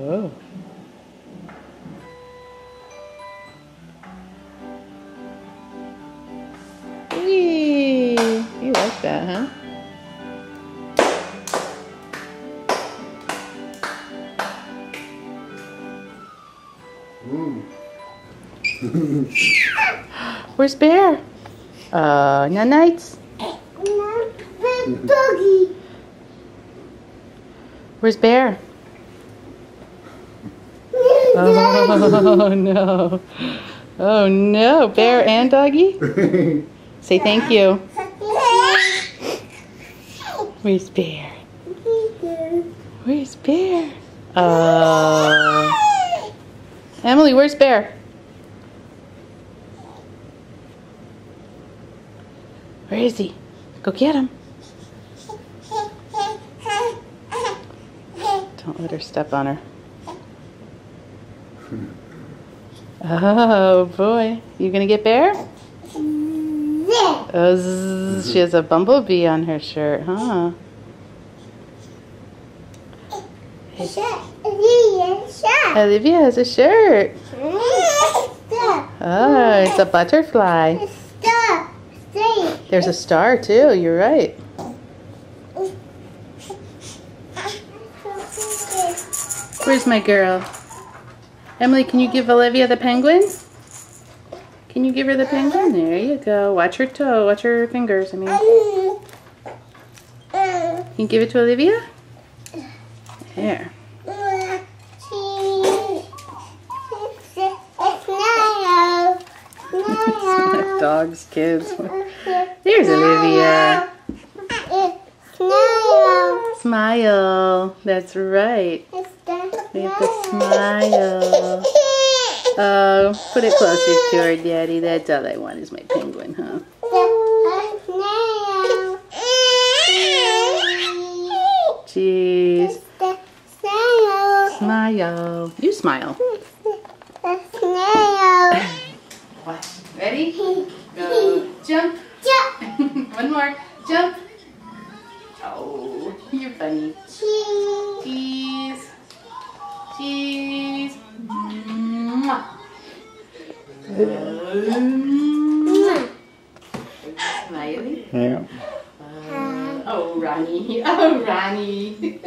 Oh. Whee! You like that, huh? Where's Bear? No nights. Doggy. Where's Bear? Oh no. Oh no. Bear and Doggy? Say thank you. Where's Bear? Where's Bear? Emily, where's Bear? Where is he? Go get him. Don't let her step on her. Oh boy. You gonna get Bear? Oh, zzz, she has a bumblebee on her shirt, huh? Olivia has a shirt. Oh, it's a butterfly. There's a star too, you're right. Where's my girl? Emily, can you give Olivia the penguin? Can you give her the penguin? There you go. Watch her toe. Watch her fingers, I mean. Can you give it to Olivia? There. Dogs, kids. There's Olivia. Smile. That's right. We have to smile. Oh, put it closer to her, Daddy. That's all I want is my penguin, huh? Jeez. Smile. You smile. Watch. Ready? Go. Jump. One more. Jump. Oh, you're funny. Cheese. Cheese. Mwah. Smiley. Yeah. Oh, Ronnie. Oh, Ronnie.